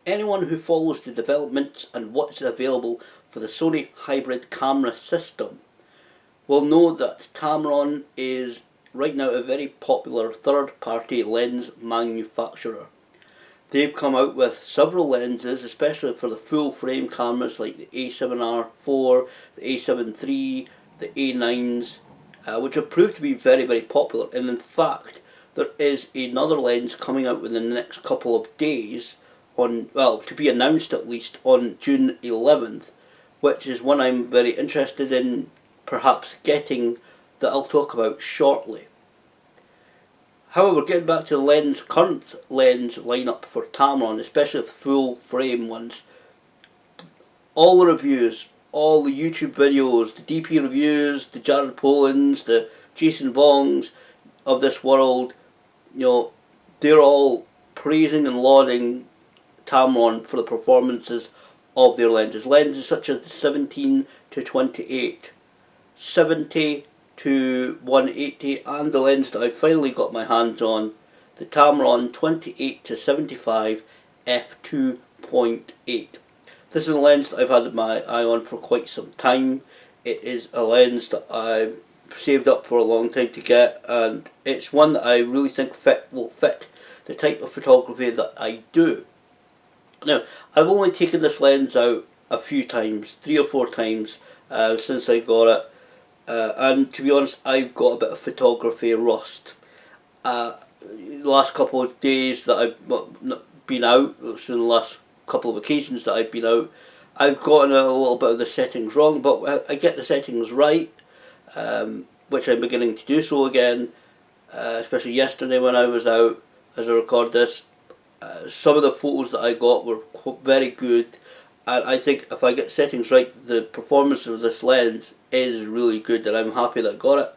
Anyone who follows the developments and what's available for the Sony hybrid camera system will know that Tamron is right now a very popular third-party lens manufacturer. They've come out with several lenses, especially for the full frame cameras like the A7R4, the A7 III, the A9s, which have proved to be very, very popular. And in fact, there is another lens coming out within the next couple of days, to be announced at least on June 11th, which is one I'm very interested in perhaps getting, that I'll talk about shortly. However, getting back to the current lens lineup for Tamron, especially the full frame ones, all the reviews, all the YouTube videos, the DP reviews, the Jared Polins, the Jason Vongs of this world, they're all praising and lauding Tamron for the performances of their lenses. Lenses such as the 17 to 28, 70 to 180, and the lens that I finally got my hands on, the Tamron 28 to 75 F2.8. This is a lens that I've had my eye on for quite some time. It is a lens that I've saved up for a long time to get, and it's one that I really think will fit the type of photography that I do. Now, I've only taken this lens out a few times, 3 or 4 times since I got it. And to be honest, I've got a bit of photography rust. The last couple of days that I've been out, so the last couple of occasions that I've been out, I've gotten a little bit of the settings wrong, but I get the settings right, which I'm beginning to do so again, especially yesterday when I was out as I record this. Some of the photos that I got were very good, and I think if I get settings right, the performance of this lens is really good, and I'm happy that I got it.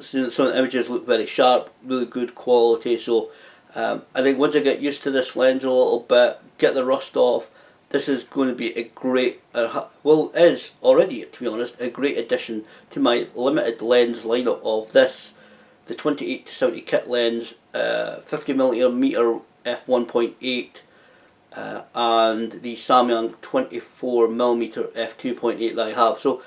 Some of the images look very sharp, really good quality, so I think once I get used to this lens a little bit, get the rust off, this is going to be a great, is already, to be honest, a great addition to my limited lens lineup of this, the 28 to 70 kit lens, 50mm f1.8, and the Samyang 24mm f2.8 that I have. So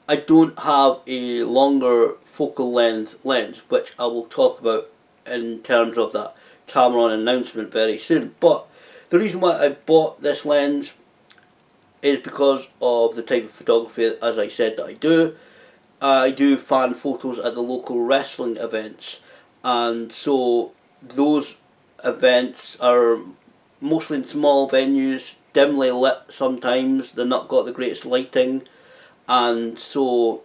I don't have a longer focal length lens, which I will talk about in terms of that Tamron announcement very soon. But the reason why I bought this lens is because of the type of photography, as I said, that I do. I do fan photos at the local wrestling events, and so those events are mostly in small venues, dimly lit sometimes, they're not got the greatest lighting, and so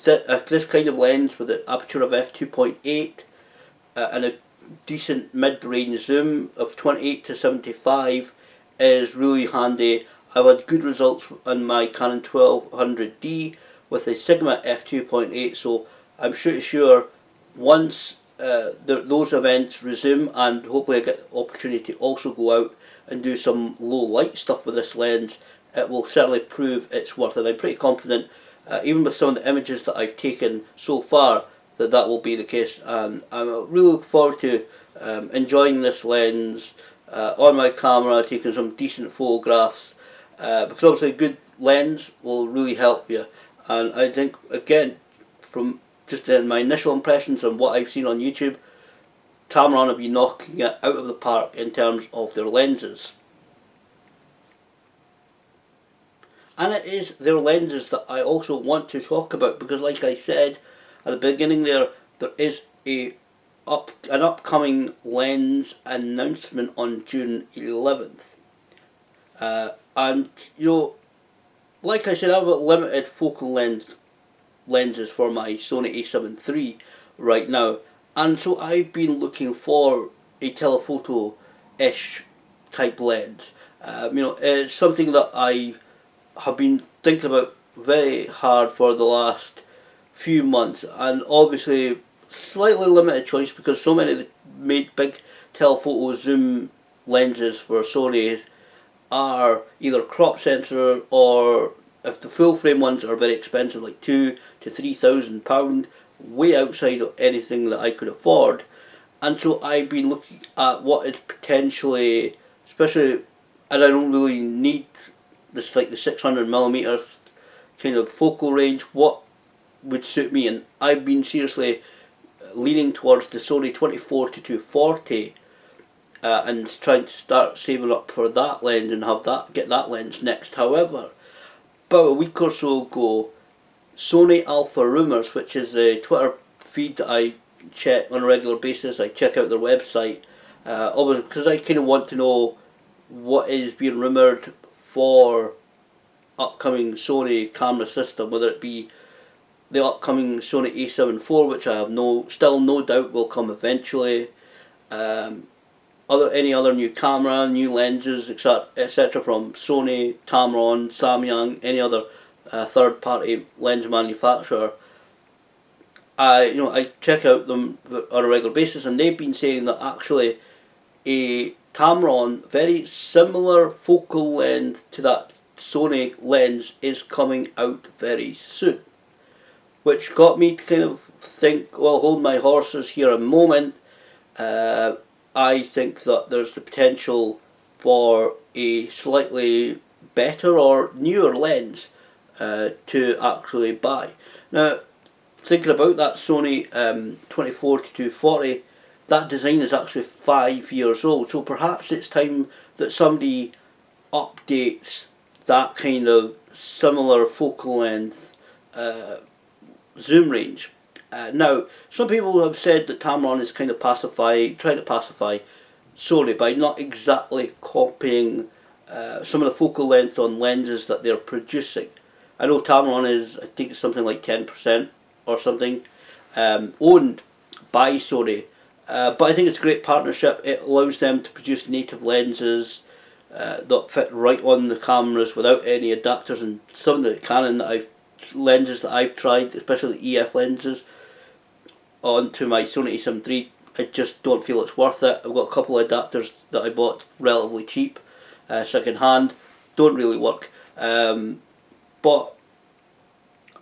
this kind of lens with an aperture of f2.8 and a decent mid-range zoom of 28 to 75 is really handy. I've had good results on my Canon 1200D with a Sigma f2.8, so I'm sure once those events resume, and hopefully I get the opportunity to also go out and do some low light stuff with this lens, it will certainly prove its worth, and I'm pretty confident, even with some of the images that I've taken so far, that will be the case, and I really look forward to enjoying this lens on my camera, taking some decent photographs, because obviously a good lens will really help you. And I think, again, from just my initial impressions and what I've seen on YouTube, Tamron will be knocking it out of the park in terms of their lenses. And it is their lenses that I also want to talk about, because like I said at the beginning there is an upcoming lens announcement on June 11th. And like I said, I've got limited focal length lenses for my Sony a7 III right now, and so I've been looking for a telephoto-ish type lens. It's something that I have been thinking about very hard for the last few months, and obviously slightly limited choice because so many of the made big telephoto zoom lenses for Sony are either crop sensor, or if the full frame ones are very expensive, like £2,000 to £3,000, way outside of anything that I could afford. And so I've been looking at what is potentially, especially and I don't really need this, like the 600mm kind of focal range. What would suit me? And I've been seriously leaning towards the Sony 24 to 240, and trying to start saving up for that lens and get that lens next. However, about a week or so ago, Sony Alpha Rumors, which is a Twitter feed that I check on a regular basis, I check out their website, because I kind of want to know what is being rumoured for upcoming Sony camera system, whether it be the upcoming Sony A7 IV, which I have still no doubt will come eventually, any other new camera, new lenses, etc. from Sony, Tamron, Samyang, any other third-party lens manufacturer. I check out them on a regular basis, and they've been saying that actually a Tamron, very similar focal length to that Sony lens, is coming out very soon, which got me to kind of think, well, hold my horses here a moment. I think that there's the potential for a slightly better or newer lens to actually buy. Now, thinking about that Sony 24 to 240, that design is actually 5 years old, so perhaps it's time that somebody updates that kind of similar focal length zoom range. Now, some people have said that Tamron is kind of trying to pacify Sony by not exactly copying some of the focal length on lenses that they're producing. I know Tamron is, I think it's something like 10% or something, owned by Sony. But I think it's a great partnership. It allows them to produce native lenses that fit right on the cameras without any adapters, and some of the Canon lenses that I've tried, especially the EF lenses, onto my Sony A7 III, I just don't feel it's worth it. I've got a couple of adapters that I bought relatively cheap, second hand, don't really work. But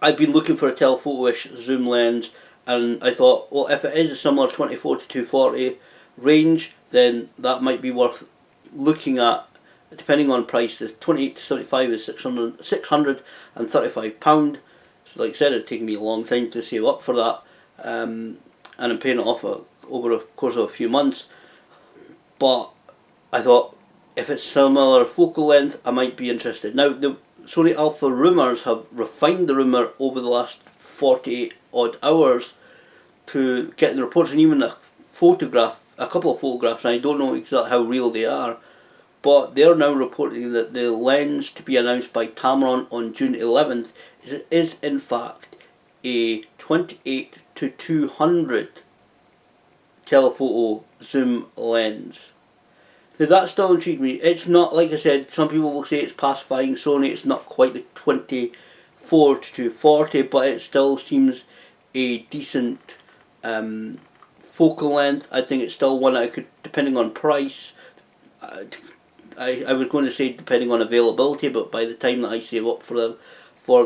I've been looking for a telephoto-ish zoom lens, and I thought, well, if it is a similar 24 to 240 range, then that might be worth looking at, depending on price. The 28 to 75 is £635. So like I said, it's taken me a long time to save up for that, and I'm paying it off over the course of a few months. But I thought, if it's similar focal length, I might be interested. Now, the Sony Alpha Rumors have refined the rumour over the last 48 odd hours to get the reports, and even a couple of photographs, and I don't know exactly how real they are, but they're now reporting that the lens to be announced by Tamron on June 11th is in fact a 28 to 200 telephoto zoom lens. Now that still intrigues me. It's not, like I said, some people will say it's pacifying Sony, it's not quite the 24 to 240, but it still seems a decent focal length. I think it's still one I could, depending on price, I was going to say depending on availability, but by the time that I save up for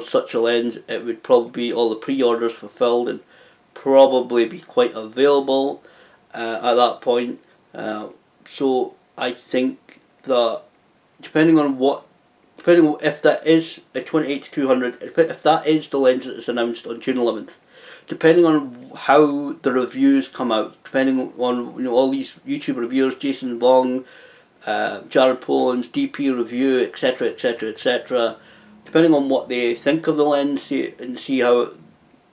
such a lens, it would probably be all the pre-orders fulfilled and probably be quite available at that point. So I think that depending on if that is a 28 to 200, if that is the lens that is announced on June 11th, depending on how the reviews come out, depending on all these YouTube reviewers, Jason Bong, Jared Poland's DP review, etc., etc., etc., depending on what they think of the lens, and see how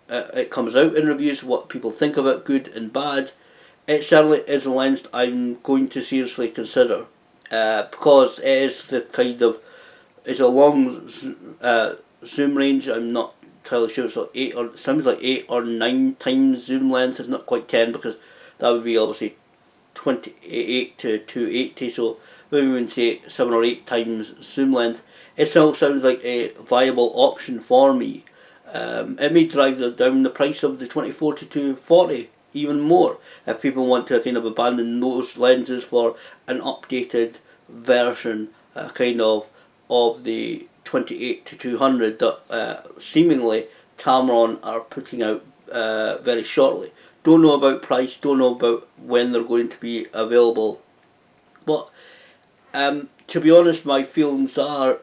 it comes out in reviews, what people think of it, good and bad, it certainly is a lens I'm going to seriously consider, because it is it's a long zoom range. I'm not entirely sure, it's like sounds like 8 or 9 times zoom length. It's not quite 10, because that would be obviously 28 to 280, so maybe we would say 7 or 8 times zoom length. It still sounds like a viable option for me. It may drive down the price of the 24 to 240 even more, if people want to kind of abandon those lenses for an updated version of the 28 to 200 that seemingly Tamron are putting out very shortly. Don't know about price, don't know about when they're going to be available, but To be honest, my feelings are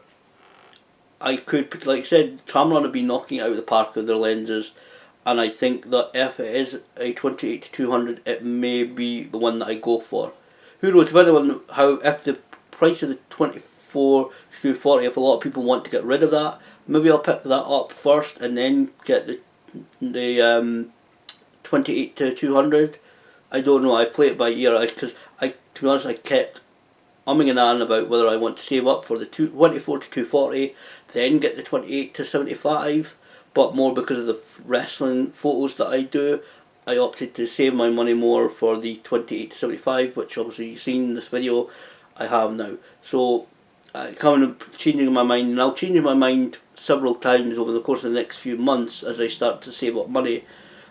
I could, like I said, Tamron have been knocking it out of the park with their lenses, and I think that if it is a 28 to 200, it may be the one that I go for. Who knows, depending on how, if the price of the 24 to 240, if a lot of people want to get rid of that, maybe I'll pick that up first and then get the 28 to 200. I don't know, I play it by ear, because to be honest, I kept umming and ahhing about whether I want to save up for the 24 to 240, then get the 28 to 75, but more because of the wrestling photos that I do, I opted to save my money more for the 28 to 75, which obviously you've seen in this video I have now. So kind of changing my mind, and I'll change my mind several times over the course of the next few months as I start to save up money,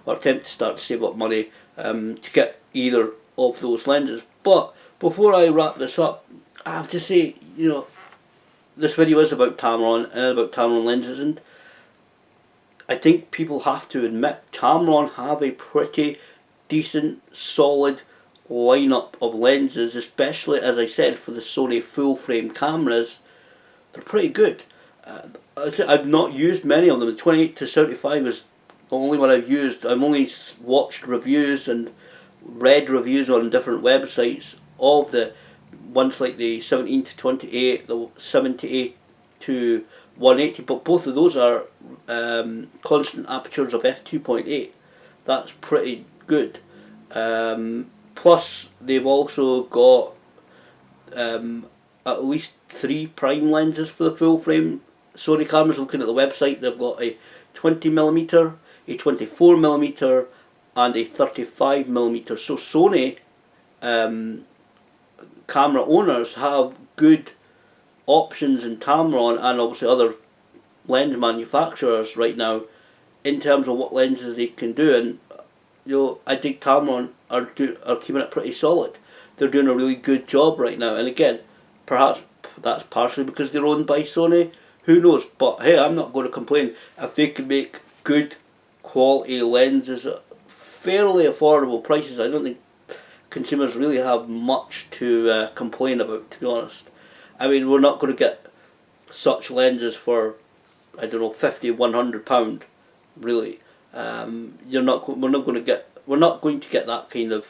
or attempt to start to save up money to get either of those lenses. But before I wrap this up, I have to say, this video is about Tamron and about Tamron lenses, and I think people have to admit Tamron have a pretty decent, solid lineup of lenses, especially, as I said, for the Sony full frame cameras. They're pretty good. I've not used many of them. The 28 to 75 is the only one I've used. I've only watched reviews and read reviews on different websites of the ones like the 17 to 28, the 78 to 180, but both of those are constant apertures of f2.8. That's pretty good. Plus they've also got at least 3 prime lenses for the full frame Sony cameras. Looking at the website, they've got a 20mm, a 24mm and a 35mm. So Sony camera owners have good options in Tamron and obviously other lens manufacturers right now in terms of what lenses they can do, and I think Tamron are keeping it pretty solid. They're doing a really good job right now, and again, perhaps that's partially because they're owned by Sony, who knows, but hey, I'm not going to complain. If they can make good quality lenses at fairly affordable prices, I don't think consumers really have much to complain about, to be honest. I mean, we're not going to get such lenses for, I don't know, £50, £100, really. We're not going to get that kind of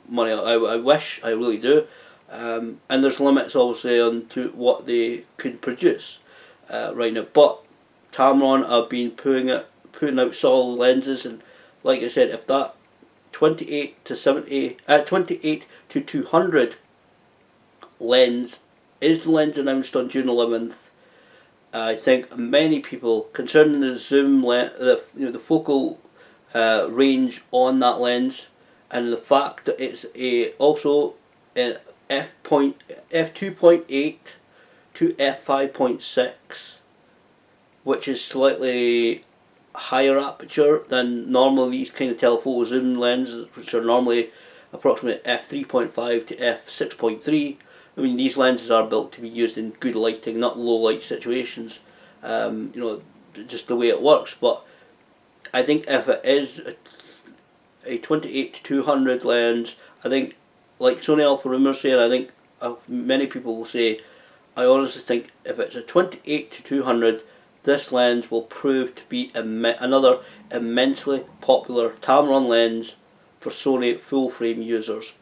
money. I wish, I really do. And there's limits obviously on to what they can produce right now. But Tamron have been putting out solid lenses, and like I said, if that 28 to 200 lens is the lens announced on June 11th, I think many people, concerning the zoom the focal range on that lens, and the fact that it's also an f2.8 to f5.6, which is slightly higher aperture than normally these kind of telephoto zoom lenses, which are normally approximately f3.5 to f6.3. I mean, these lenses are built to be used in good lighting, not low light situations. Just the way it works. But I think if it is a 28 to 200 lens, I think, like Sony Alpha Rumors say, and I think many people will say, I honestly think if it's a 28 to 200, this lens will prove to be another immensely popular Tamron lens for Sony full frame users.